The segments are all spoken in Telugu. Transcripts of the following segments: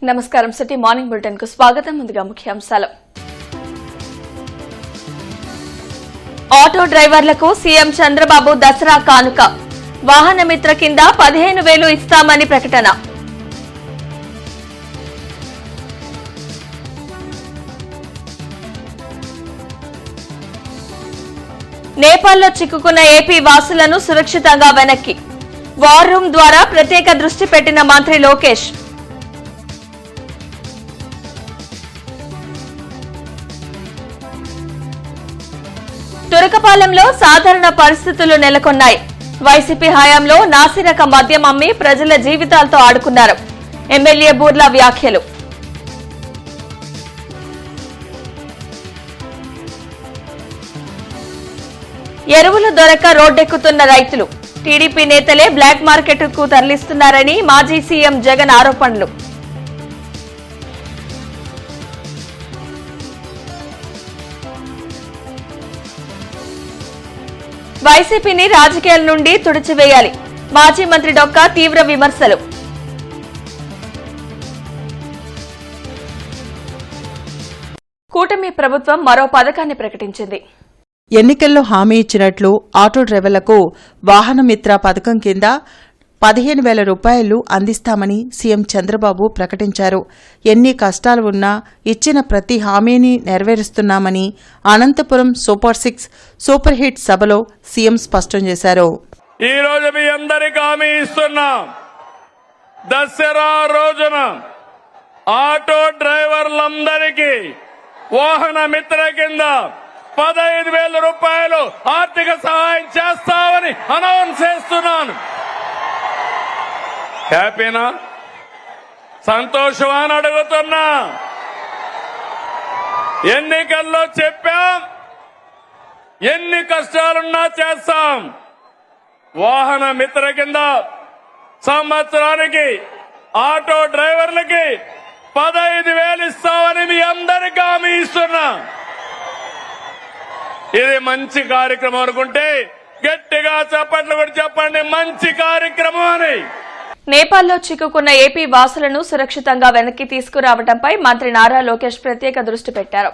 నమస్కారం సిటీ మార్నింగ్ బులెటిన్ కు స్వాగతం. ముందుగా ముఖ్యాంశాలు. ఆటో డ్రైవర్లకు సీఎం చంద్రబాబు దసరా కానుక, వాహన మిత్ర కింద 15,000 ఇస్తామని ప్రకటన. నేపాల్లో చిక్కుకున్న ఏపీ వాసులను సురక్షితంగా వెనక్కి, వార్ రూమ్ ద్వారా ప్రత్యేక దృష్టి పెట్టిన మంత్రి లోకేష్. తురకపాలెంలో సాధారణ పరిస్థితులు నెలకొన్నాయి. వైసీపీ హయాంలో నాసిరక మద్యం అమ్మి ప్రజల జీవితాలతో ఆడుకున్నారు. ఎమ్మెల్యే బూర్లా వ్యాఖ్యలు. ఎరువులు దొరక రోడ్డెక్కుతున్న రైతులు, టీడీపీ నేతలే బ్లాక్ మార్కెట్కు తరలిస్తున్నారని మాజీ సీఎం జగన్ ఆరోపణలు. వైసీపీని రాజకీయాల నుండి తుడిచివేయాలి, మాజీ మంత్రి డొక్కా తీవ్ర విమర్శలు. కూటమి ప్రభుత్వం మరో పథకాన్ని ప్రకటించింది. ఎన్నికల్లో హామీ ఇచ్చినట్లు ఆటో డ్రైవర్లకు వాహన మిత్ర పథకం కింద 15,000 రూపాయలు అందిస్తామని సీఎం చంద్రబాబు ప్రకటించారు. ఎన్ని కష్టాలు ఉన్నా ఇచ్చిన ప్రతి హామీని నెరవేరుస్తున్నామని అనంతపురం సూపర్ 6 సూపర్ హిట్ సభలో సీఎం స్పష్టం చేశారు. ఈ రోజు మీ అందరికీ హామీ ఇస్తున్నాం. దసరా రోజున ఆటో డ్రైవర్లందరికీ వాహన మిత్ర కింద 15,000 రూపాయలు ఆర్థిక సహాయం చేస్తామని అనౌన్స్ చేస్తున్నాను. హ్యాపీనా, సంతోషమా అని అడుగుతున్నా. ఎన్నికల్లో చెప్పాం, ఎన్ని కష్టాలున్నా చేస్తాం. వాహన మిత్ర కింద సంవత్సరానికి ఆటో డ్రైవర్లకి 15,000 ఇస్తామని మీ అందరికీ హామీ ఇస్తున్నా. ఇది మంచి కార్యక్రమం అనుకుంటే గట్టిగా చప్పట్లు కూడా చెప్పండి, మంచి కార్యక్రమం అని. నేపాల్లో చిక్కుకున్న ఏపీ వాసులను సురక్షితంగా వెనక్కి తీసుకురావడంపై మంత్రి నారా లోకేష్ ప్రత్యేక దృష్టి పెట్టారు.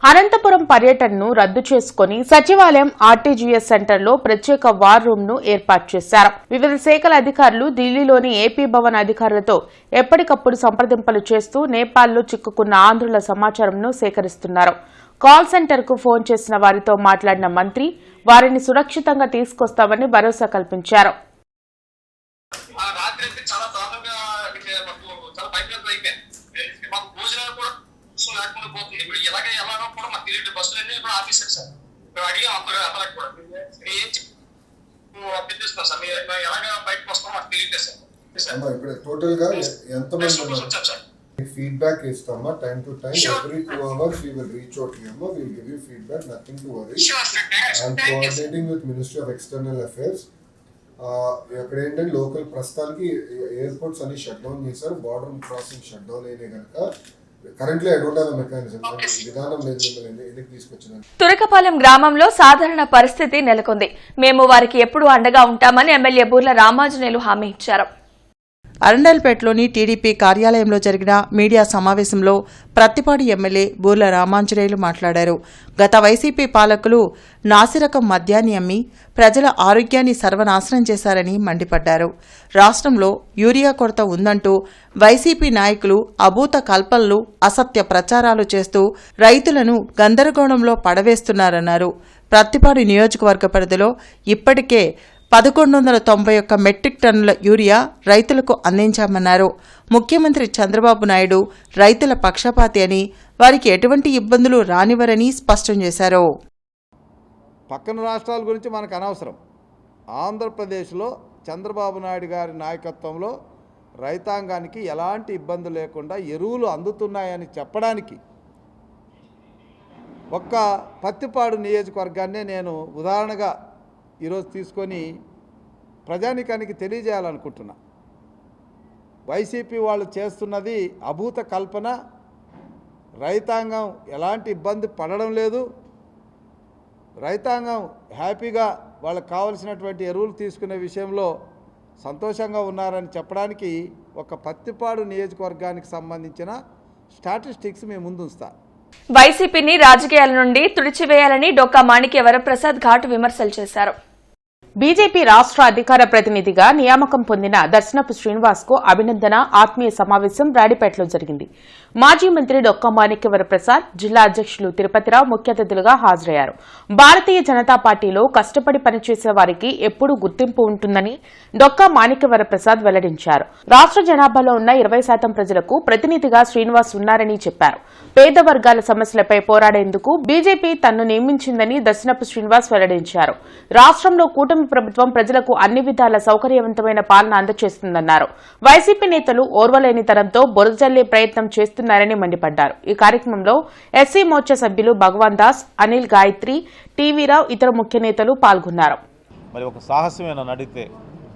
అనంతపురం పర్యటనను రద్దు చేసుకుని సచివాలయం ఆర్టీజీఎస్ సెంటర్లో ప్రత్యేక వార్ రూమ్ ను ఏర్పాటు చేశారు. వివిధ శాఖల అధికారులు ఢిల్లీలోని ఏపీ భవన్ అధికారులతో ఎప్పటికప్పుడు సంప్రదింపులు చేస్తూ నేపాల్లో చిక్కుకున్న ఆంధ్రుల సమాచారంను సేకరిస్తున్నారు. కాల్ సెంటర్ కు ఫోన్ చేసిన వారితో మాట్లాడిన మంత్రి వారిని సురక్షితంగా తీసుకొస్తామని భరోసా కల్పించారు. టోటల్ గా ఎంతమంది ఫీడ్బ్యాక్ ఇస్తామా? Time to time every 2 hours we will reach out to you. We will give you feedback, nothing to worry. I'm coordinating with Ministry of External Affairs. ఇక్కడ ఏంటంటే లోకల్ ప్రస్తుతానికి ఎయిర్పోర్ట్స్ అన్ని షట్ డౌన్ చేశారు. బార్డర్ క్రాసింగ్ షట్ డౌన్ అయినాయి కనుక currently I don't have a mechanism. విధానం లేదు మిమ్మల్ని ఎందుకు తీసుకొచ్చినాను. తురకపాలెం గ్రామంలో సాధారణ పరిస్థితి నెలకొంది. మేము వారికి ఎప్పుడూ అండగా ఉంటామని ఎమ్మెల్యే బూర్ల రామాంజనేయులు హామీ ఇచ్చారు. అరండల్పేటలోని టీడీపీ కార్యాలయంలో జరిగిన మీడియా సమావేశంలో ప్రత్తిపాడు ఎమ్మెల్యే బూర్ల రామాంజనేయులు మాట్లాడారు. గత వైసీపీ పాలకులు నాసిరకం మద్యాన్ని అమ్మి ప్రజల ఆరోగ్యాన్ని సర్వనాశనం చేశారని మండిపడ్డారు. రాష్ట్రంలో యూరియా కొరత ఉందంటూ వైసీపీ నాయకులు అభూత కల్పనలు, అసత్య ప్రచారాలు చేస్తూ రైతులను గందరగోళంలో పడవేస్తున్నారన్నారు. ప్రత్తిపాడు నియోజకవర్గ పరిధిలో ఇప్పటికే 1,191 మెట్రిక్ టన్నుల యూరియా రైతులకు అందించామన్నారు. ముఖ్యమంత్రి చంద్రబాబు నాయుడు రైతుల పక్షపాతి అని, వారికి ఎటువంటి ఇబ్బందులు రానివ్వరని స్పష్టం చేశారు. పక్కన రాష్ట్రాల గురించి మనకు అనవసరం. ఆంధ్రప్రదేశ్లో చంద్రబాబు నాయుడు గారి నాయకత్వంలో రైతాంగానికి ఎలాంటి ఇబ్బంది లేకుండా ఎరువులు అందుతున్నాయని చెప్పడానికి ఒక్క పత్తిపాడు నియోజకవర్గాన్నే నేను ఉదాహరణగా ఈరోజు తీసుకొని ప్రజానికానికి తెలియజేయాలనుకుంటున్నా. వైసీపీ వాళ్ళు చేస్తున్నది అభూత కల్పన. రైతాంగం ఎలాంటి ఇబ్బంది పడడం లేదు. రైతాంగం హ్యాపీగా వాళ్ళకు కావలసినటువంటి ఎరువులు తీసుకునే విషయంలో సంతోషంగా ఉన్నారని చెప్పడానికి ఒక పత్తిపాడు నియోజకవర్గానికి సంబంధించిన స్టాటిస్టిక్స్ మేము ముందు ఉంచుతా. వైసీపీని రాజకీయాల నుండి తుడిచివేయాలని డొక్కా మాణిక్య వరప్రసాద్ ఘాటు విమర్శలు చేశారు. బీజేపీ రాష్ట్ర అధికార ప్రతినిధిగా నియామకం పొందిన దర్శనపు శ్రీనివాస్ కు అభినందన ఆత్మీయ సమావేశం రాడిపేటలో జరిగింది. మాజీ మంత్రి డొక్కా మాణిక్య వరప్రసాద్, జిల్లా అధ్యక్షులు తిరుపతిరావు ముఖ్య అతిథులుగా హాజరయ్యారు. భారతీయ జనతా పార్టీలో కష్టపడి పనిచేసే వారికి ఎప్పుడూ గుర్తింపు ఉంటుందని డొక్కా మాణిక్య వరప్రసాద్ వెల్లడించారు. రాష్ట్ర జనాభాలో ఉన్న 20% ప్రజలకు ప్రతినిధిగా శ్రీనివాస్ ఉన్నారని చెప్పారు. పేద వర్గాల సమస్యలపై పోరాడేందుకు బీజేపీ తన్ను నియమించిందని దర్శనపు శ్రీనివాస్ వెల్లడించారు. రాష్ట్రంలో కూటమి ప్రభుత్వం ప్రజలకు అన్ని విధాల సౌకర్యవంతమైన పాలన అందజేస్తుందన్నారు. వైసీపీ నేతలు ఓర్వలేనితనంతో బురదజల్లే ప్రయత్నం చేస్తున్నారని మండిపడ్డారు. ఈ కార్యక్రమంలో ఎస్సీ మోర్చా సభ్యులు భగవాన్ దాస్, అనిల్ గాయత్రి, టీవీరావు, ఇతర ముఖ్య నేతలు పాల్గొన్నారు. మరి ఒక సాహసమైన నడితే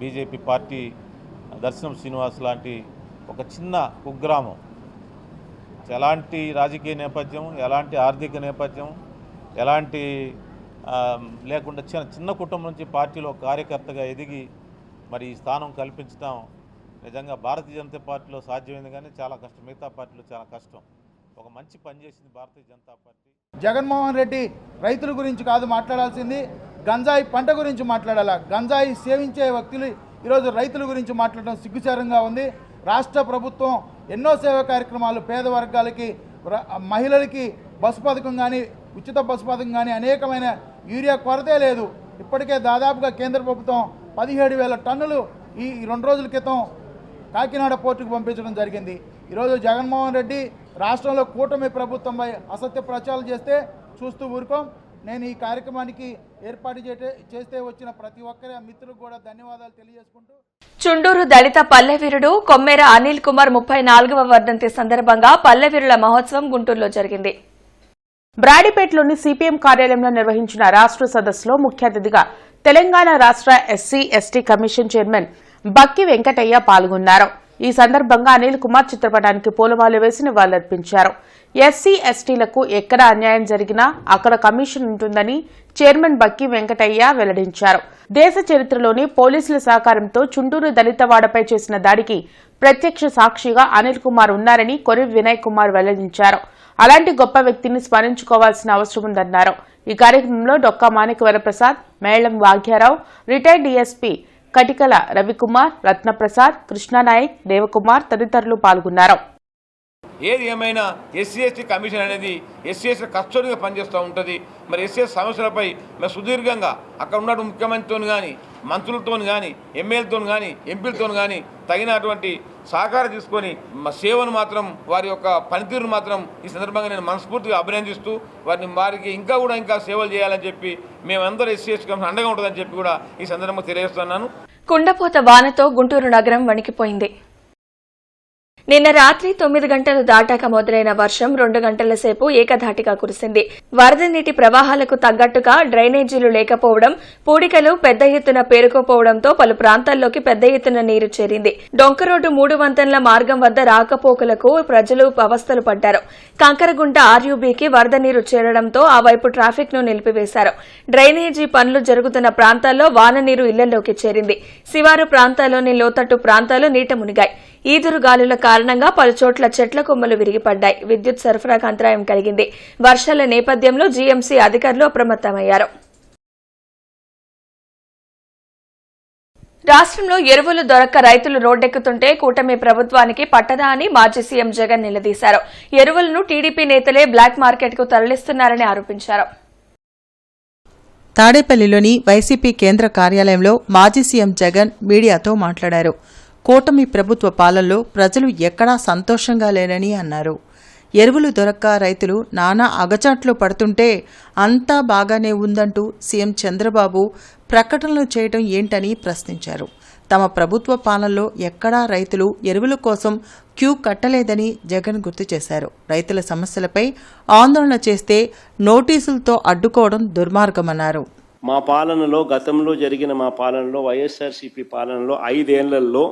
బీజేపీ పార్టీ దర్శనం శ్రీనివాస్ లాంటి ఒక చిన్న కుగ్రామం, ఎలాంటి రాజకీయ నేపథ్యం, ఎలాంటి ఆర్థిక నేపథ్యం, ఎలాంటి లేకుండా చిన్న కుటుంబం నుంచి పార్టీలో కార్యకర్తగా ఎదిగి మరి ఈ స్థానం కల్పించడం నిజంగా భారతీయ జనతా పార్టీలో సాధ్యమైంది, కానీ చాలా కష్టం. మిగతా పార్టీలో చాలా కష్టం. ఒక మంచి పని చేసింది భారతీయ జనతా పార్టీ. జగన్మోహన్ రెడ్డి రైతుల గురించి కాదు మాట్లాడాల్సింది, గంజాయి పంట గురించి మాట్లాడాలా. గంజాయి సేవించే వ్యక్తులు ఈరోజు రైతుల గురించి మాట్లాడడం సిగ్గుచారంగా ఉంది. రాష్ట్ర ప్రభుత్వం ఎన్నో సేవా కార్యక్రమాలు పేద వర్గాలకి, మహిళలకి బస్సు పథకం కానీ, ఉచిత బస్సు పథకం కానీ, అనేకమైన యూరియా కొరతే లేదు. ఇప్పటికే దాదాపుగా కేంద్ర ప్రభుత్వం 17,000 టన్నులు ఈ 2 రోజుల క్రితం కాకినాడ పోర్టుకు పంపించడం జరిగింది. ఈరోజు జగన్మోహన్ రెడ్డి రాష్ట్రంలో కూటమి ప్రభుత్వంపై అసత్య ప్రచారాలు చేస్తే చూస్తూ ఊరుకోం. నేను ఈ కార్యక్రమానికి ఏర్పాటు చేస్తే వచ్చిన ప్రతి ఒక్కరి మిత్రులకు కూడా ధన్యవాదాలు తెలియజేసుకుంటూ, చుండూరు దళిత పల్లెవీరుడు కొమ్మెర అనిల్ కుమార్ 34వ వర్ధంతి సందర్భంగా పల్లెవీరుల మహోత్సవం గుంటూరులో జరిగింది. బ్రాడీపేటలోని సిపిఎం కార్యాలయంలో నిర్వహించిన రాష్ట్ర సదస్సులో ముఖ్య అతిథిగా తెలంగాణ రాష్ట్ర ఎస్సీ ఎస్టీ కమిషన్ చైర్మన్ బక్కి వెంకటయ్య పాల్గొన్నారు. ఈ సందర్భంగా అనిల్ కుమార్ చిత్రపటానికి పూలమాల వేసి నివాళులర్పించారు. ఎస్సీ ఎస్టీలకు ఎక్కడ అన్యాయం జరిగినా అక్కడ కమిషన్ ఉంటుందని చైర్మన్ బక్కి వెంకటయ్య వెల్లడించారు. దేశ చరిత్రలోని పోలీసుల సహకారంతో చుండూరు దళితవాడపై చేసిన దాడికి ప్రత్యక్ష సాక్షిగా అనిల్ కుమార్ ఉన్నారని కొరి వినయ్ కుమార్ వెల్లడించారు. అలాంటి గొప్ప వ్యక్తిని స్మరించుకోవాల్సిన అవసరం ఉందన్నారు. ఈ కార్యక్రమంలో డొక్కా మాణిక్య వరప్రసాద్, మేళం వాగ్యారావు, రిటైర్డ్ డీఎస్పీ కటికల రవికుమార్, రత్నప్రసాద్, కృష్ణానాయక్, దేవకుమార్ తదితరులు పాల్గొన్నారు. ఏది ఏమైనా ఎస్సీ ఎస్టీ కమిషన్ అనేది ఎస్సీ ఎస్టీ కస్టడీగా పనిచేస్తూ ఉంటుంది. మరి ఎస్సీ ఎస్టీ సమస్యలపై మేము సుదీర్ఘంగా అక్కడ ఉన్న ముఖ్యమంత్రితో కానీ, మంత్రులతో కానీ, ఎమ్మెల్యేలతో కానీ, ఎంపీలతో కానీ తగినటువంటి సహకారం తీసుకొని మా సేవను మాత్రం, వారి యొక్క పనితీరును మాత్రం ఈ సందర్భంగా నేను మనస్ఫూర్తిగా అభినందిస్తూ వారికి ఇంకా సేవలు చేయాలని చెప్పి మేమందరూ ఎస్సీ ఎస్టీ కమిషన్ అండగా ఉంటుందని చెప్పి కూడా ఈ సందర్భంగా తెలియజేస్తున్నాను. కుండపోత వానతో గుంటూరు నగరం వణికిపోయింది. నిన్న రాత్రి 9 గంటలు దాటాక మొదలైన వర్షం 2 గంటల సేపు ఏకధాటిగా కురిసింది. వరద నీటి ప్రవాహాలకు తగ్గట్టుగా డ్రైనేజీలు లేకపోవడం, పూడికలు పెద్ద ఎత్తున పేరుకుపోవడంతో పలు ప్రాంతాల్లోకి పెద్ద ఎత్తున నీరు చేరింది. డొంకరోడ్డు 3 వంతెనల మార్గం వద్ద రాకపోకలకు ప్రజలు అవస్థలు పడ్డారు. కంకరగుంట ఆర్యూబీకి వరద నీరు చేరడంతో ఆ వైపు ట్రాఫిక్ ను నిలిపివేశారు. డ్రైనేజీ పనులు జరుగుతున్న ప్రాంతాల్లో వాన నీరు ఇళ్లలోకి చేరింది. శివారు ప్రాంతాల్లోని లోతట్టు ప్రాంతాలు నీట మునిగాయి. ఈదురు గాలుల కారణంగా పలుచోట్ల చెట్ల కొమ్మలు విరిగిపడ్డాయి. విద్యుత్ సరఫరాకు అంతరాయం కలిగింది. వర్షాల నేపథ్యంలో జీఎంసీ అధికారులు అప్రమత్తమయ్యారు. రాష్ట్రంలో ఎరువులు దొరక్క రైతులు రోడ్డెక్కుతుంటే కూటమి ప్రభుత్వానికి పట్టదా అని మాజీ సీఎం జగన్ నిలదీశారు. ఎరువులను టీడీపీ నేతలే బ్లాక్ మార్కెట్ కు తరలిస్తున్నారని ఆరోపించారు. తాడేపల్లిలోని వైసీపీ కేంద్ర కార్యాలయంలో మాజీ సీఎం జగన్ మీడియాతో మాట్లాడారు. కూటమి ప్రభుత్వ పాలనలో ప్రజలు ఎక్కడా సంతోషంగా లేరని అన్నారు. ఎరువులు దొరక్క రైతులు నానా అగచాట్లు పడుతుంటే అంతా బాగానే ఉందంటూ సీఎం చంద్రబాబు ప్రకటనలు చేయడం ఏంటని ప్రశ్నించారు. తమ ప్రభుత్వ పాలనలో ఎక్కడా రైతులు ఎరువుల కోసం క్యూ కట్టలేదని జగన్ గుర్తు చేశారు. రైతుల సమస్యలపై ఆందోళన చేస్తే నోటీసులతో అడ్డుకోవడం దుర్మార్గమన్నారు. మా పాలనలో, గతంలో జరిగిన మా పాలనలో, వైఎస్ఆర్సీపీ పాలనలో 5 ఏళ్లలో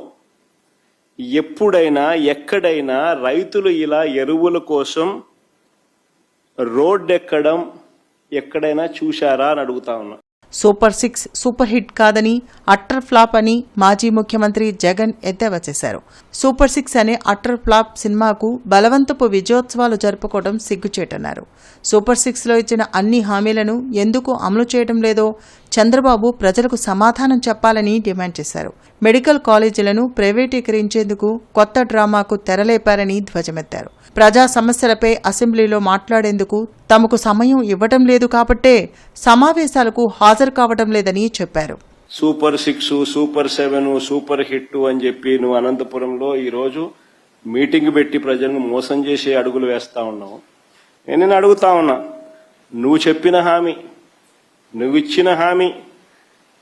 ఎప్పుడైనా ఎక్కడైనా రైతులు ఇలా ఎరువుల కోసం రోడ్డెక్కడం ఎక్కడైనా చూశారా అని అడుగుతా ఉన్నా. సూపర్ 6 సూపర్ హిట్ కాదని అట్టర్ ఫ్లాప్ అని మాజీ ముఖ్యమంత్రి జగన్ ఎద్దేవా చేశారు. సూపర్ 6 అనే అట్టర్ ఫ్లాప్ సినిమాకు బలవంతపు విజయోత్సవాలు జరుపుకోవడం సిగ్గుచేటన్నారు. సూపర్ 6లో ఇచ్చిన అన్ని హామీలను ఎందుకు అమలు చేయడం లేదో చంద్రబాబు ప్రజలకు సమాధానం చెప్పాలని డిమాండ్ చేశారు. మెడికల్ కాలేజీలను ప్రైవేటీకరించేందుకు కొత్త డ్రామాకు తెరలేపారని ధ్వజమెత్తారు. ప్రజా సమస్యలపై అసెంబ్లీలో మాట్లాడేందుకు తమకు సమయం ఇవ్వడం లేదు కాబట్టే సమావేశాలకు హాజరు కావడం లేదని చెప్పారు. సూపర్ 6 సూపర్ 7 సూపర్ హిట్ అని చెప్పి నువ్వు అనంతపురంలో ఈరోజు మీటింగ్ పెట్టి ప్రజలను మోసం చేసే అడుగులు వేస్తా ఉన్నావు. నేను అడుగుతా ఉన్నా, నువ్వు చెప్పిన హామీ, నువ్వు ఇచ్చిన హామీ,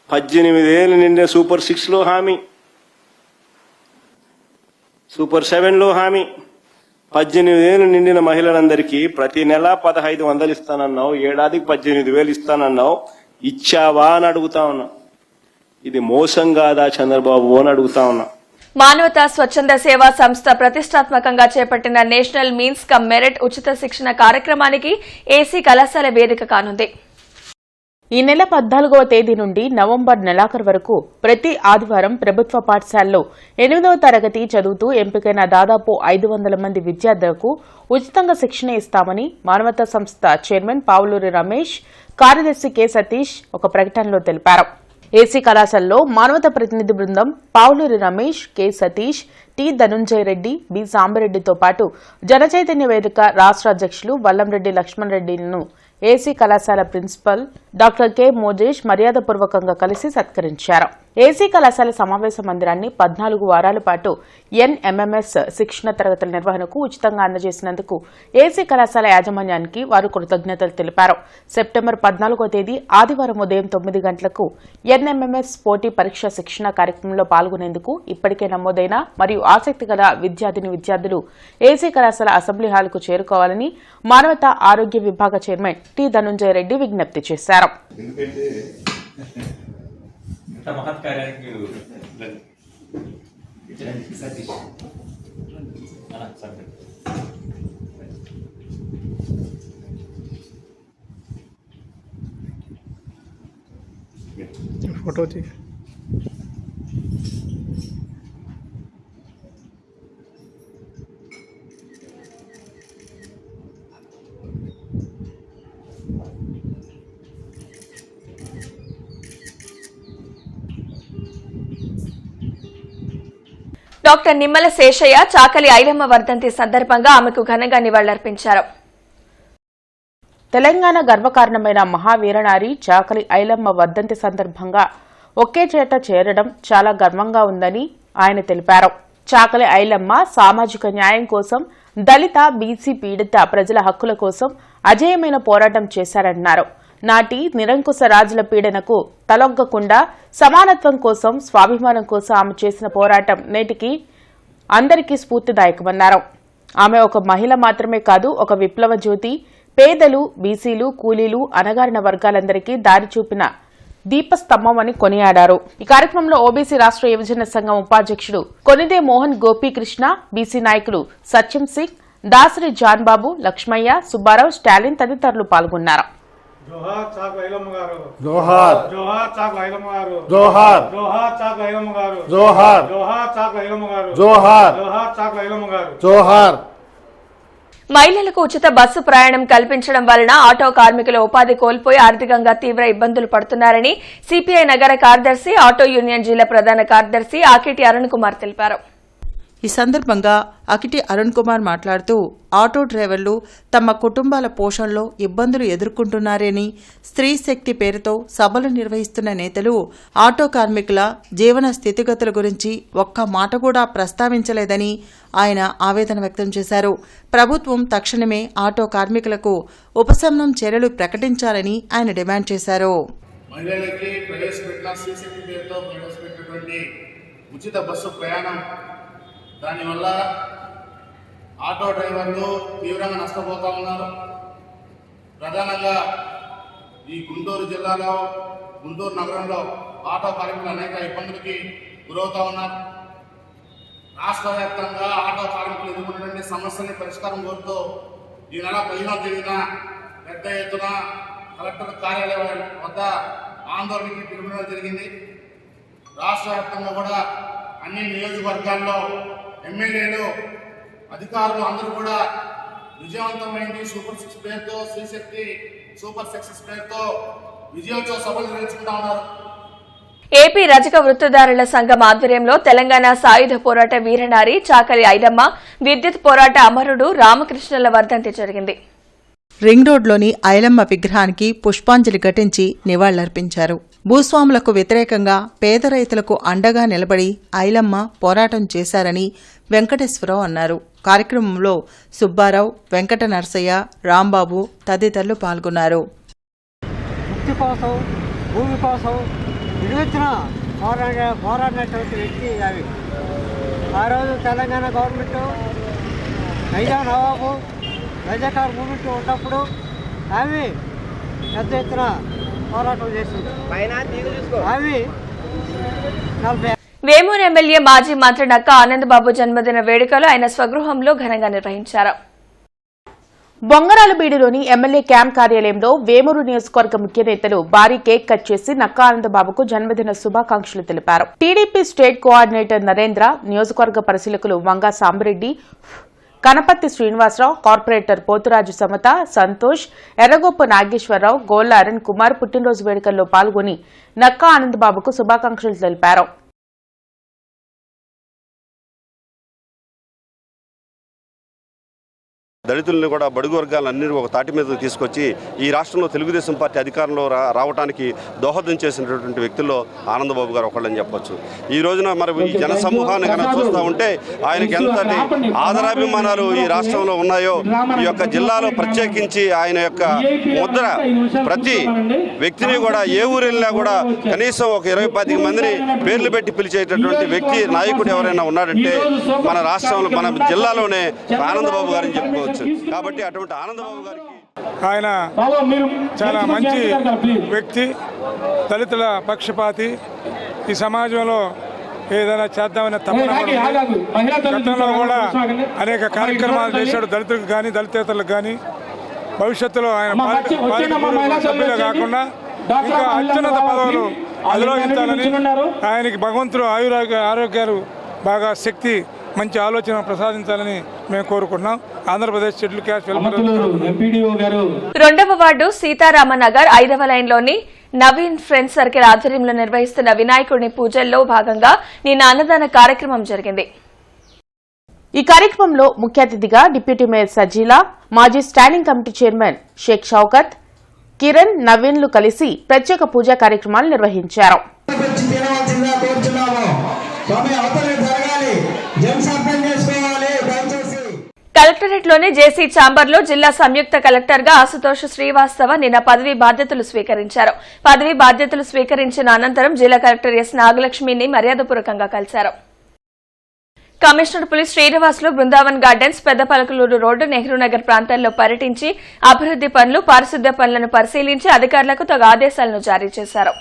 18 ఏళ్ళు నిండే సూపర్ 6లో హామీ, సూపర్ 7లో హామీ, 18 ఏళ్ళు నిండిన మహిళలందరికీ ప్రతి నెల 1500 ఇస్తానన్నావు, ఏడాదికి 18,000 ఇస్తానన్నావు, ఇచ్చావా అని అడుగుతా ఉన్నా. ఇది మోసం కాదా చంద్రబాబు అని అడుగుతా ఉన్నా. మానవతా స్వచ్ఛంద సేవా సంస్థ ప్రతిష్టాత్మకంగా చేపట్టిన నేషనల్ మీన్స్ కమ్ మెరిట్ ఉచిత శిక్షణ కార్యక్రమానికి ఏసీ కళాశాల వేదిక కానుంది. ఈ నెల 14వ తేదీ నుండి నవంబర్ నెలాఖరు వరకు ప్రతి ఆదివారం ప్రభుత్వ పాఠశాలలో 8వ తరగతి చదువుతూ ఎంపికైన దాదాపు 500 మంది విద్యార్థులకు ఉచితంగా శిక్షణ ఇస్తామని మానవతా సంస్థ చైర్మన్ పావులూరి రమేష్, కార్యదర్శి కె సతీష్ ఒక ప్రకటనలో తెలిపారు. ఏసీ కళాశాలలో మానవతా ప్రతినిధి బృందం Pavuluri Ramesh, K Satish, T Dhananjaya Reddy, B సాంబరెడ్డితో పాటు జనచైతన్య వేదిక రాష్ట్ర అధ్యక్షులు వల్లంరెడ్డి లక్ష్మణ్ రెడ్డిలను ఏసీ కళాశాల ప్రిన్సిపల్ డాక్టర్ కె మోజేష్ మర్యాదపూర్వకంగా కలిసి సత్కరించారు. ఏసీ కళాశాల సమావేశ మందిరాన్ని 14 వారాల పాటు ఎన్ఎంఎంఎస్ శిక్షణ తరగతుల నిర్వహణకు ఉచితంగా అందజేసినందుకు ఏసీ కళాశాల యాజమాన్యానికి వారు కృతజ్ఞతలు తెలిపారు. సెప్టెంబర్ 14వ తేదీ ఆదివారం ఉదయం 9 గంటలకు ఎన్ఎంఎంఎస్ పోటీ పరీక్ష శిక్షణ కార్యక్రమంలో పాల్గొనేందుకు ఇప్పటికే నమోదైన మరియు ఆసక్తి గల విద్యార్థులు ఏసీ కళాశాల అసెంబ్లీ హాల్కు చేరుకోవాలని మానవతా ఆరోగ్య విభాగ చైర్మన్ టి ధనుంజయ రెడ్డి విజ్ఞప్తి చేశారు. ఫోటో తీ. డాక్టర్ నిమ్మల శేషయ్య చాకలి ఐలమ్మ వర్ధంతి సందర్భంగా ఆమెకు ఘనంగా నివాళులర్పించారు. తెలంగాణ గర్వకారణమైన మహావీరనారి చాకలి ఐలమ్మ వర్ధంతి సందర్భంగా ఒకే చేట చేరడం చాలా గర్వంగా ఉందని ఆయన తెలిపారు. చాకలి ఐలమ్మ సామాజిక న్యాయం కోసం, దళిత, బీసీ పీడిత ప్రజల హక్కుల కోసం అజేయమైన పోరాటం చేశారన్నారు. నాటి నిరంకుశ రాజుల పీడనకు తలొగ్గకుండా సమానత్వం కోసం, స్వాభిమానం కోసం ఆమె చేసిన పోరాటం నేటికి అందరికీ స్ఫూర్తిదాయకమన్నారు. ఆమె ఒక మహిళ మాత్రమే కాదు, ఒక విప్లవ జ్యోతి. పేదలు, బీసీలు, కూలీలు, అణగారిన వర్గాలందరికీ దారి చూపిన దీపస్తంభం అని కొనియాడారు. ఈ కార్యక్రమంలో ఓబీసీ రాష్ట్ర యువజన సంఘం ఉపాధ్యక్షుడు కొనిదే మోహన్ గోపీకృష్ణ, బీసీ నాయకులు సత్యం సింగ్, దాసరి జాన్బాబు, లక్ష్మయ్య, సుబ్బారావు, స్టాలిన్ తదితరులు పాల్గొన్నారు. జోహార్ చాకలి ఐలమ్మ గారు, జోహార్. జోహార్ చాకలి ఐలమ్మ గారు, జోహార్. జోహార్ చాకలి ఐలమ్మ గారు, జోహార్. జోహార్ చాకలి ఐలమ్మ గారు, జోహార్. జోహార్ చాకలి ఐలమ్మ గారు, జోహార్. మహిళలకు ఉచిత బస్సు ప్రయాణం కల్పించడం వలన ఆటో కార్మికుల ఉపాధి కోల్పోయి ఆర్థికంగా తీవ్ర ఇబ్బందులు పడుతున్నారని సిపిఐ నగర కార్యదర్శి, ఆటో యూనియన్ జిల్లా ప్రధాన కార్యదర్శి ఆకిటి అరుణ్ కుమార్ తెలిపారు. ఈ సందర్భంగా అకిటి అరుణ్ కుమార్ మాట్లాడుతూ ఆటో డ్రైవర్లు తమ కుటుంబాల పోషణలో ఇబ్బందులు ఎదుర్కొంటున్నారని, స్త్రీ శక్తి పేరుతో సభలు నిర్వహిస్తున్న నేతలు ఆటో కార్మికుల జీవన స్థితిగతుల గురించి ఒక్క మాట కూడా ప్రస్తావించలేదని ఆయన ఆవేదన వ్యక్తం చేశారు. ప్రభుత్వం తక్షణమే ఆటో కార్మికులకు ఉపశమనం చర్యలు ప్రకటించాలని ఆయన డిమాండ్ చేశారు. మహిళలకి ప్రవేశపెట్టిన స్త్రీ శక్తి పేరుతో ప్రవేశపెట్టినటువంటి ఉచిత బస్సు ప్రయాణం, దానివల్ల ఆటో డ్రైవర్లు తీవ్రంగా నష్టపోతూ ఉన్నారు. ప్రధానంగా ఈ గుంటూరు జిల్లాలో, గుంటూరు నగరంలో ఆటో కార్మికులు అనేక ఇబ్బందులకి గురవుతూ ఉన్నారు. రాష్ట్ర వ్యాప్తంగా ఆటో కార్మికులు ఎదుర్కొన్నటువంటి సమస్యని పరిష్కారం కోరుతూ ఈ నెల 15వ తేదీన పెద్ద ఎత్తున కలెక్టర్ కార్యాలయం వద్ద ఆందోళనకి పిలుపునడం జరిగింది. రాష్ట్ర వ్యాప్తంగా కూడా అన్ని నియోజకవర్గాల్లో ఎమ్మెల్యేలు అధికారులు అందరూ కూడా విజయవంతమైంది సూపర్ 6 పేరుతో శ్రీశక్తి సూపర్ సక్సెస్ పేరుతో విజయోత్సవ సభలు నిర్వహించుకుంటా ఉన్నారు. ఏపీ రజక వృత్తిదారుల సంఘం ఆధ్వర్యంలో తెలంగాణ సాయుధ పోరాట వీరనారి చాకలి ఐలమ్మ, విద్యుత్ పోరాట అమరుడు రామకృష్ణుల వర్ధంతి జరిగింది. రింగ్ రోడ్లోని ఐలమ్మ విగ్రహానికి పుష్పాంజలి ఘటించి నివాళులర్పించారు. భూస్వాములకు వ్యతిరేకంగా పేద రైతులకు అండగా నిలబడి ఐలమ్మ పోరాటం చేశారని వెంకటేశ్వరరావు అన్నారు. కార్యక్రమంలో సుబ్బారావు, వెంకట నరసయ్య, రాంబాబు తదితరులు పాల్గొన్నారు. ముక్తి కోసం, భూమి కోసం నిలువెత్తున పోరాడినటువంటి వ్యక్తి అవి. ఆ రోజు తెలంగాణ గవర్నమెంట్ నైజా నవాబు రజాకార్ మూమెంట్ ఉన్నప్పుడు అవి పెద్ద ఎత్తున పోరాటం చేసింది. అవి 40 వేమూరు ఎమ్మెల్యే మాజీ మంత్రి నక్కా ఆనందబాబు జన్మదిన వేడుకలు ఆయన స్వగృహంలో ఘనంగా నిర్వహించారు. బొంగరాలబీడులోని ఎమ్మెల్యే క్యాంప్ కార్యాలయంలో వేమూరు నియోజకవర్గ ముఖ్య నేతలు భారీ కేక్ కట్ చేసి నక్కా ఆనందబాబుకు జన్మదిన శుభాకాంక్షలు తెలిపారు. టీడీపీ స్టేట్ కోఆర్డినేటర్ నరేంద్ర, నియోజకవర్గ పరిశీలకులు వంగా సాంబరెడ్డి, కనపర్తి శ్రీనివాసరావు, కార్పొరేటర్ పోతురాజు సమత, సంతోష్, ఎర్రగొప్ప నాగేశ్వరరావు, గోళ్ల అరుణ్ కుమార్ పుట్టినరోజు వేడుకల్లో పాల్గొని నక్కా ఆనందబాబుకు శుభాకాంక్షలు తెలిపారు. దళితులను కూడా బడుగు వర్గాలన్నీ ఒక తాటి మీద తీసుకొచ్చి ఈ రాష్ట్రంలో తెలుగుదేశం పార్టీ అధికారంలో రావడానికి దోహదం చేసినటువంటి వ్యక్తుల్లో ఆనందబాబు గారు ఒకళ్ళని చెప్పొచ్చు. ఈ రోజున మరి ఈ జన సమూహాన్ని కనుక చూస్తూ ఉంటే ఆయనకి ఎంతటి ఆదరాభిమానాలు ఈ రాష్ట్రంలో ఉన్నాయో, ఈ యొక్క జిల్లాలో ప్రత్యేకించి ఆయన యొక్క ముద్ర ప్రతి వ్యక్తిని కూడా ఏ ఊరు వెళ్ళినా కూడా కనీసం ఒక 20-25 మందిని పేర్లు పెట్టి పిలిచేటటువంటి వ్యక్తి నాయకుడు ఎవరైనా ఉన్నాడంటే మన రాష్ట్రంలో మన జిల్లాలోనే ఆనందబాబు గారిని చెప్పుకోవచ్చు. కాబట్టి అటువంటి ఆనందబాబు గారికి ఆయన చాలా మంచి వ్యక్తి, దళితుల పక్షపాతి, ఈ సమాజంలో ఏదైనా చేద్దామనే తపన గతంలో కూడా అనేక కార్యక్రమాలు చేశాడు. దళితులకు కానీ దళితేతరులకు కానీ భవిష్యత్తులో ఆయన పాలక సభ్యులే కాకుండా ఇంకా అత్యున్నత పదవులు అధిరోహించాలని ఆయనకి భగవంతుడు ఆరోగ్యాలు బాగా శక్తి మంచి ఆలోచన ప్రసాదించాలని మేము కోరుకుంటున్నాం. ఆంధ్రప్రదేశ్ షెడ్యూల్ క్యాస్ట్ వెల్ఫేర్ 2వ వార్డు సీతారామనగర్ 5వ లైన్లోని నవీన్ ఫ్రెండ్స్ సర్కిల్ ఆధ్వర్యంలో నిర్వహిస్తున్న వినాయకుడిని పూజల్లో భాగంగా నిన్న అన్నదాన కార్యక్రమం జరిగింది. ఈ కార్యక్రమంలో ముఖ్య అతిథిగా డిప్యూటీ మేయర్ సజీలా, మాజీ standing committee chairman Shaik Shoukath, Kiran, నవీన్లు కలిసి ప్రత్యేక పూజా కార్యక్రమాలు నిర్వహించారు. కలెక్టరేట్లోని జేసీ ఛాంబర్లో జిల్లా సంయుక్త కలెక్టర్గా ఆశుతోష్ శ్రీవాస్తవ నిన్న పదవీ బాధ్యతలు స్వీకరించారు. పదవీ బాధ్యతలు స్వీకరించిన అనంతరం జిల్లా కలెక్టర్ ఎస్ నాగలక్ష్మిని మర్యాదపూర్వకంగా కలిశారు. కమిషనర్ పులి శ్రీనివాసులు బృందావన్ గార్డెన్స్, పెద్దపలకలూరు రోడ్డు, నెహ్రూనగర్ ప్రాంతాల్లో పర్యటించి అభివృద్ది పనులు, పారిశుద్ధ్య పనులను పరిశీలించి అధికారులకు తగు ఆదేశాలను జారీ చేశారు.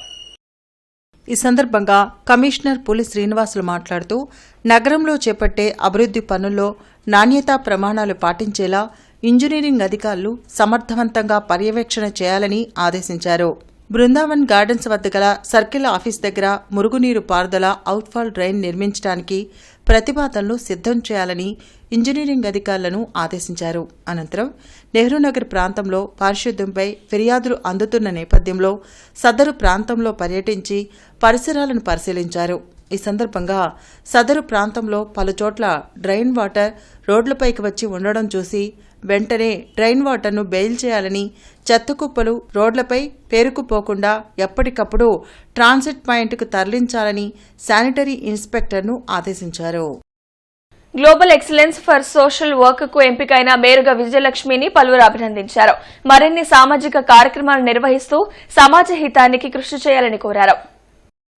ఈ సందర్భంగా కమిషనర్ పులి శ్రీనివాసులు మాట్లాడుతూ నగరంలో చేపట్టే అభివృద్ది పనుల్లో నాణ్యతా ప్రమాణాలు పాటించేలా ఇంజనీరింగ్ అధికారులు సమర్థవంతంగా పర్యవేక్షణ చేయాలని ఆదేశించారు. బృందావన్ గార్డెన్స్ వద్ద గల సర్కిల్ ఆఫీస్ దగ్గర మురుగునీరు పారుదల అవుట్ఫాల్ డ్రైన్ నిర్మించడానికి ప్రతిపాదనలు సిద్ధం చేయాలని ఇంజనీరింగ్ అధికారులను ఆదేశించారు. అనంతరం నెహ్రూనగర్ ప్రాంతంలో పారిశుద్ధ్యంపై ఫిర్యాదులు అందుతున్న నేపథ్యంలో సదరు ప్రాంతంలో పర్యటించి పరిసరాలను పరిశీలించారు. ఈ సందర్భంగా సదరు ప్రాంతంలో పలుచోట్ల డ్రైన్ వాటర్ రోడ్లపైకి వచ్చి ఉండడం చూసి వెంటనే డ్రైన్ వాటర్ను బెయిల్ చేయాలని, చెత్త కుప్పలు రోడ్లపై పేరుకుపోకుండా ఎప్పటికప్పుడు ట్రాన్సిట్ పాయింట్కు తరలించాలని శానిటరీ ఇన్స్పెక్టర్ను ఆదేశించారు. Global excellence for social work కు ఎంపికైన మేరుగ విజయలక్ష్మిని పలువురు అభినందించారు. మరిన్ని సామాజిక కార్యక్రమాలు నిర్వహిస్తూ సమాజ హితానికి కృషి చేయాలని కోరారు.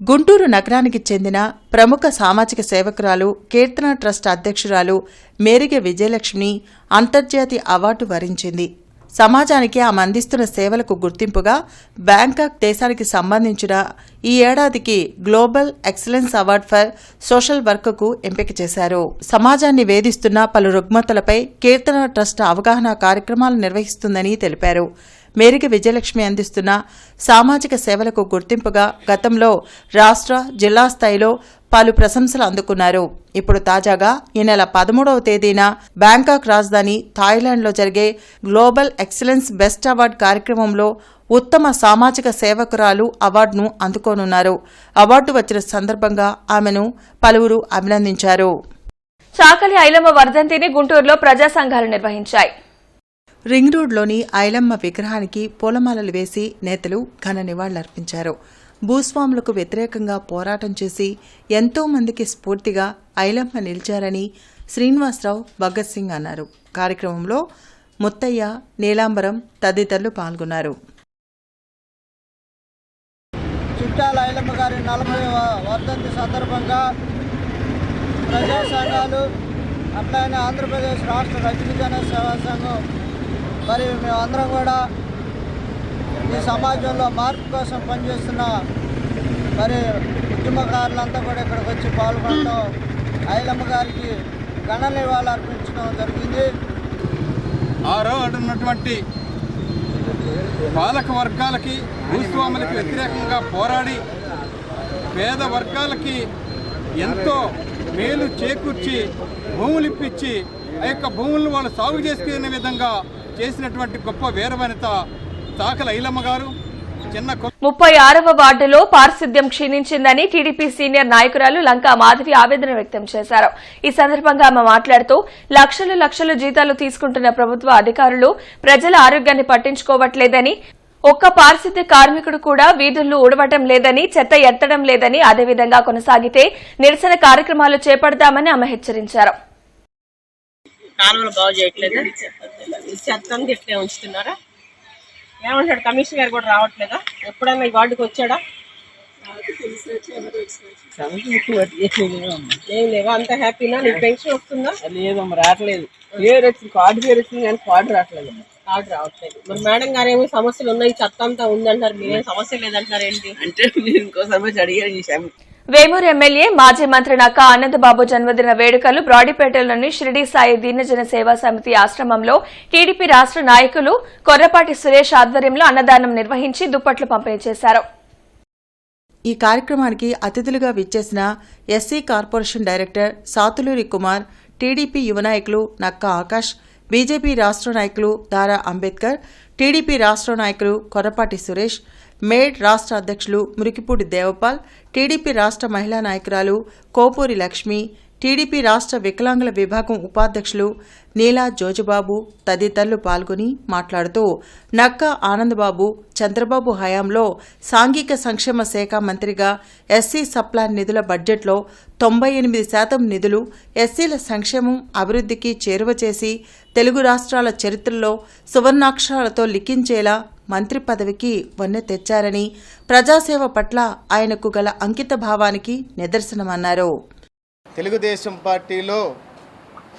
గుంటూరు నగరానికి చెందిన ప్రముఖ సామాజిక సేవకురాలు, కీర్తన ట్రస్ట్ అధ్యక్షురాలు మేరిగ విజయలక్ష్మిని అంతర్జాతీయ అవార్డు వరించింది. సమాజానికి ఆమె అందిస్తున్న సేవలకు గుర్తింపుగా బ్యాంకాక్ దేశానికి సంబంధించిన ఈ ఏడాదికి global excellence award for social వర్క్కు ఎంపిక చేశారు. సమాజాన్ని వేధిస్తున్న పలు రుగ్మతలపై కీర్తన ట్రస్ట్ అవగాహన కార్యక్రమాలు నిర్వహిస్తుందని తెలిపారు. మేరిగ విజయలక్ష్మి అందిస్తున్న సామాజిక సేవలకు గుర్తింపుగా గతంలో రాష్ట్ర, జిల్లా స్థాయిలో పలు ప్రశంసలు అందుకున్నారు. ఇప్పుడు తాజాగా ఈ నెల 13వ తేదీన బ్యాంకాక్ రాజధాని థాయిలాండ్లో జరిగే గ్లోబల్ ఎక్సలెన్స్ బెస్ట్ అవార్డు కార్యక్రమంలో ఉత్తమ సామాజిక సేవకురాలు అవార్డును అందుకోనున్నారు. అవార్డు వచ్చిన సందర్భంగా ఆమెను పలువురు అభినందించారు. చాకలి ఐలమ్మ వర్ధంతిని గుంటూరులో ప్రజా సంఘాలు నిర్వహించాయి. రింగ్ రోడ్లోని ఐలమ్మ విగ్రహానికి పూలమాలలు వేసి నేతలు ఘన నివాళులర్పించారు. భూస్వాములకు వ్యతిరేకంగా పోరాటం చేసి ఎంతో మందికి స్ఫూర్తిగా ఐలమ్మ నిలిచారని శ్రీనివాసరావు, భగత్ సింగ్ అన్నారు. కార్యక్రమంలో ముత్తయ్య, నీలాంబరం తదితరులు పాల్గొన్నారు. చిట్టాల ఐలమ్మ గారి 40వ వర్ధంతి సందర్భంగా ప్రజా సంఘాలు, అట్లానే ఆంధ్రప్రదేశ్ రాష్ట్ర రజక జన సేవా సంఘం మరియు మేమందరం కూడా ఈ సమాజంలో మార్పు కోసం పనిచేస్తున్న మరి ఉద్యమకారులంతా కూడా ఇక్కడికి వచ్చి పాల్గొనడం, ఐలమ్మ గారికి ఘన నివాళులు అర్పించడం జరిగింది. ఉన్నటువంటి పాలక వర్గాలకి, భూస్వాములకి వ్యతిరేకంగా పోరాడి పేద వర్గాలకి ఎంతో మేలు చేకూర్చి భూములు ఇప్పించి ఆ యొక్క భూములను వాళ్ళు సాగు చేసుకునే విధంగా చేసినటువంటి గొప్ప వీరవనిత చాకలి ఐలమ్మ గారు. 36వ వార్డులో పారిశుద్ధ్యం క్షీణించిందని టీడీపీ సీనియర్ నాయకురాలు లంకా మాధవి ఆవేదన వ్యక్తం చేశారు. ఈ సందర్భంగా ఆమె మాట్లాడుతూ లక్షలు జీతాలు తీసుకుంటున్న ప్రభుత్వ అధికారులు ప్రజల ఆరోగ్యాన్ని పట్టించుకోవట్లేదని, ఒక్క పారిశుద్ధ్య కార్మికుడు కూడా వీధుల్లో ఊడవటం లేదని, చెత్త ఎత్తడం లేదని, అదేవిధంగా కొనసాగితే నిరసన కార్యక్రమాలు చేపడతామని ఆమె హెచ్చరించారు. కాలువలు బాగు చేయట్లేదు, చెత్త ఇట్లే ఉంచుతున్నారా? ఏమంటాడు కమిషనర్ గారు కూడా రావట్లేదా? ఎప్పుడన్నా ఈ వార్డుకి వచ్చాడా? ఏం లేవా? అంత హ్యాపీనా? నీకు పెన్షన్ వస్తుందా? లేదమ్మా, రావట్లేదు. పేరు వచ్చింది, కార్డు పేరు వచ్చింది కానీ కార్డు రావట్లేదు. కార్డు రావట్లేదు. మరి మేడం గారు ఏమో సమస్యలు ఉన్నాయి, చెత్త అంతా ఉందంటారు, మీరేం సమస్య లేదంటారు ఏంటి? అంటే మీరు ఇంకోసారి అడిగారు. వేమూరు ఎమ్మెల్యే మాజీ మంత్రి నక్కా ఆనందబాబు జన్మదిన వేడుకలు బ్రాడీపేటలోని షిరిడీ సాయి దీనజన సేవా సమితి ఆశ్రమంలో టీడీపీ రాష్ట్ర నాయకులు కొర్రపాటి సురేష్ ఆధ్వర్యంలో అన్నదానం నిర్వహించి దుప్పట్లు పంపిణీ చేశారు. ఈ కార్యక్రమానికి అతిథులుగా విచ్చేసిన SC corporation director Satuluri Kumar, TDP యువ నాయకులు నక్కా ఆకాష్, బీజేపీ రాష్ట్ర నాయకులు దారా అంబేద్కర్, టీడీపీ రాష్ట్ర నాయకులు కొర్రపాటి సురేష్, మేడ్ రాష్ట్ర అధ్యక్షులు మురికిపూడి దేవపాల్, టీడీపీ రాష్ట్ర మహిళా నాయకురాలు కోపూరి లక్ష్మి, టీడీపీ రాష్ట్ర వికలాంగుల విభాగం ఉపాధ్యక్షులు నీలా జోజుబాబు తదితరులు పాల్గొని మాట్లాడుతూ నక్కా ఆనందబాబు చంద్రబాబు హయాంలో సాంఘిక సంక్షేమ శాఖ మంత్రిగా ఎస్సీ సప్లాన్ నిధుల బడ్జెట్లో 98% నిధులు ఎస్సీల సంక్షేమం, అభివృద్ధికి చేరువ చేసి తెలుగు రాష్ట్రాల చరిత్రలో సువర్ణాక్షరాలతో లిఖించేలా మంత్రి పదవికి వన్నె తెచ్చారని, ప్రజాసేవ పట్ల ఆయనకు గల అంకిత భావానికి నిదర్శనమన్నారు. తెలుగుదేశం పార్టీలో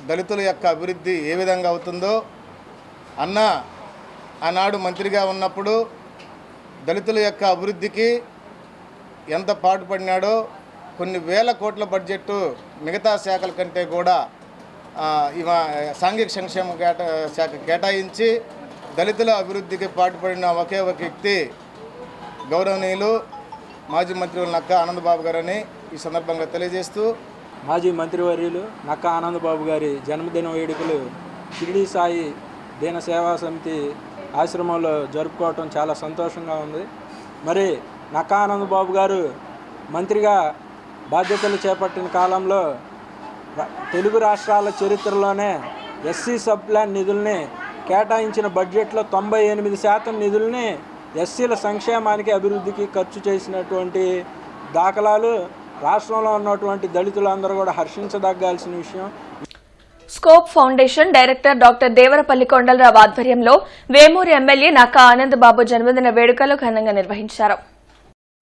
దళితుల యొక్క అభివృద్ధి ఏ విధంగా అవుతుందో అన్న ఆనాడు మంత్రిగా ఉన్నప్పుడు దళితుల యొక్క అభివృద్ధికి ఎంత పాటుపడినాడో, కొన్ని వేల కోట్ల బడ్జెట్ మిగతా శాఖల కంటే కూడా సాంఘిక సంక్షేమ శాఖ కేటాయించి దళితుల అభివృద్ధికి పాటుపడిన ఒకే ఒక వ్యక్తి గౌరవనీయులు మాజీ మంత్రి నక్కా ఆనందబాబు గారని ఈ సందర్భంగా తెలియజేస్తూ, మాజీ మంత్రివర్యులు నక్కా ఆనందబాబు గారి జన్మదిన వేడుకలు షిరిడీ సాయి దీన సేవా సమితి ఆశ్రమంలో జరుపుకోవటం చాలా సంతోషంగా ఉంది. మరి నక్కా ఆనందబాబు గారు మంత్రిగా బాధ్యతలు చేపట్టిన కాలంలో తెలుగు రాష్ట్రాల చరిత్రలోనే ఎస్సీ సబ్ ప్లాన్ నిధుల్ని కేటాయించిన బడ్జెట్లో 98% నిధుల్ని ఎస్సీల సంక్షేమానికి, అభివృద్ధికి ఖర్చు చేసినటువంటి దాఖలాలు రాష్ట్రంలో ఉన్నటువంటి దళితులందరూ కూడా హర్షించదగ్గాల్సిన విషయం. Scope foundation director doctor Devarapalli Kondalarao ఆధ్వర్యంలో వేమూరు ఎమ్మెల్యే నక్కా ఆనందబాబు జన్మదిన వేడుకలు ఘనంగా నిర్వహించారు.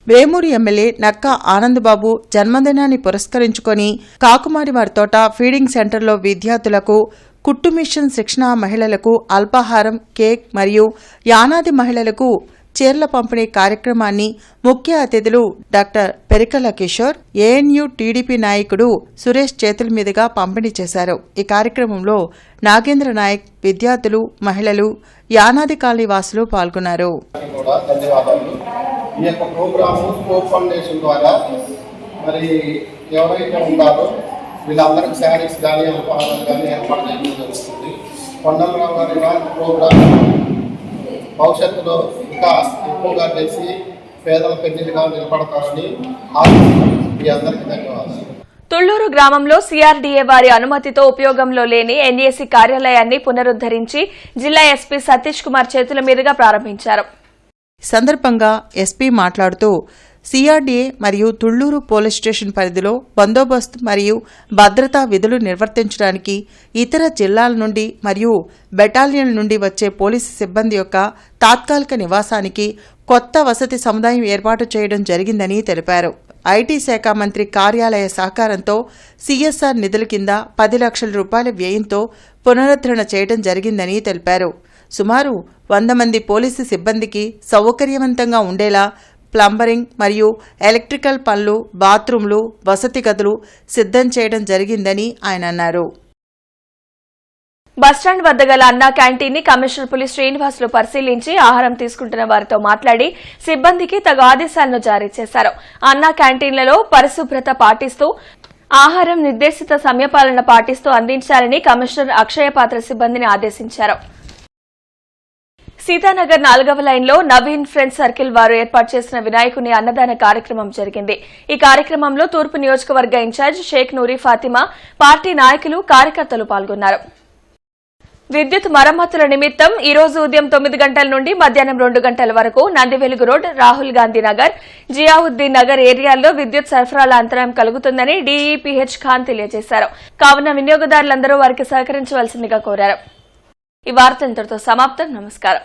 వేమూరు ఎమ్మెల్యే నక్కా ఆనందబాబు జన్మదినాన్ని పురస్కరించుకొని కాకుమారివారి తోట ఫీడింగ్ సెంటర్లో విద్యార్థులకు కుట్టు మిషన్ శిక్షణ, మహిళలకు అల్పాహారం, కేక్ మరియు యానాది మహిళలకు చీరల పంపిణీ కార్యక్రమాన్ని ముఖ్య అతిథులు doctor Perikala Kishore, ANU TDP నాయకుడు సురేష్ చేతుల మీదుగా పంపిణీ చేశారు. ఈ కార్యక్రమంలో నాగేంద్ర నాయక్, విద్యార్థులు, మహిళలు, యానాది కాలనీ వాసులు పాల్గొన్నారు. ఈ యొక్క ప్రోగ్రాము స్కోప్ ఫౌండేషన్ ద్వారా మరి ఎవరైతే ఉంటారో వీళ్ళందరికీ శారీస్ కానీ అల్పాహారాలు కానీ ఏర్పాటు చేయడం జరుగుతుంది. కొండలరావు గారి ప్రోగ్రామ్ భవిష్యత్తులో ఇంకా ఎక్కువగా చేసి పేదల పెన్నిధిగా నిలబడతారని మీ అందరికీ ధన్యవాదాలు. తుళ్లూరు గ్రామంలో సిఆర్డీఏ వారి అనుమతితో ఉపయోగంలో లేని ఎన్ఏసీ కార్యాలయాన్ని పునరుద్దరించి జిల్లా ఎస్పీ సతీష్ కుమార్ చేతుల మీదుగా ప్రారంభించారు. సందర్భంగా ఎస్పీ మాట్లాడుతూ సిఆర్డీఏ మరియు తుళ్లూరు పోలీస్ స్టేషన్ పరిధిలో బందోబస్తు మరియు భద్రతా విధులు నిర్వర్తించడానికి ఇతర జిల్లాల నుండి మరియు బెటాలియన్ల నుండి వచ్చే పోలీసు సిబ్బంది యొక్క తాత్కాలిక నివాసానికి కొత్త వసతి సముదాయం ఏర్పాటు చేయడం జరిగిందని తెలిపారు. ఐటీ శాఖ మంత్రి కార్యాలయ సహకారంతో సిఎస్ఆర్ నిధుల కింద 10 లక్షల రూపాయల వ్యయంతో పునరుద్ధరణ చేయడం జరిగిందని తెలిపారు. సుమారు 100 మంది పోలీసు సిబ్బందికి సౌకర్యవంతంగా ఉండేలా ప్లంబరింగ్ మరియు ఎలక్ట్రికల్ పనులు, బాత్రూంలు, వసతి గదులు సిద్ధం చేయడం జరిగిందని ఆయన అన్నారు. బస్టాండ్ వద్ద గల అన్నా క్యాంటీన్ ని కమిషనర్ పులి శ్రీనివాసులు పరిశీలించి ఆహారం తీసుకుంటున్న వారితో మాట్లాడి సిబ్బందికి తగు ఆదేశాలను జారీ చేశారు. అన్నా క్యాంటీన్లలో పరిశుభ్రత పాటిస్తూ ఆహారం నిర్దేశిత సమయపాలన పాటిస్తూ అందించాలని కమిషనర్ అక్షయపాత్ర సిబ్బందిని ఆదేశించారు. సీతానగర్ 4వ లైన్లో నవీన్ ఫ్రెండ్స్ సర్కిల్ వారు ఏర్పాటు చేసిన వినాయకుని అన్నదాన కార్యక్రమం జరిగింది. ఈ కార్యక్రమంలో తూర్పు నియోజకవర్గ ఇన్ఛార్జ్ షేక్ నూరి ఫాతిమా, పార్టీ నాయకులు, కార్యకర్తలు పాల్గొన్నారు. విద్యుత్ మరమ్మతుల నిమిత్తం ఈ రోజు ఉదయం 9 గంటల నుండి మధ్యాహ్నం 2 గంటల వరకు నందివెలుగు రోడ్, రాహుల్ గాంధీ నగర్, జియావుద్దీన్ నగర్ ఏరియాల్లో విద్యుత్ సరఫరాల అంతరాయం కలుగుతుందని డీఈపీహెచ్ ఖాన్ తెలియజేశారు. కావున వినియోగదారులందరూ వారికి సహకరించవలసిందిగా కోరారు. ఈ వార్త ఇంతటితో సమాప్తం. నమస్కారం.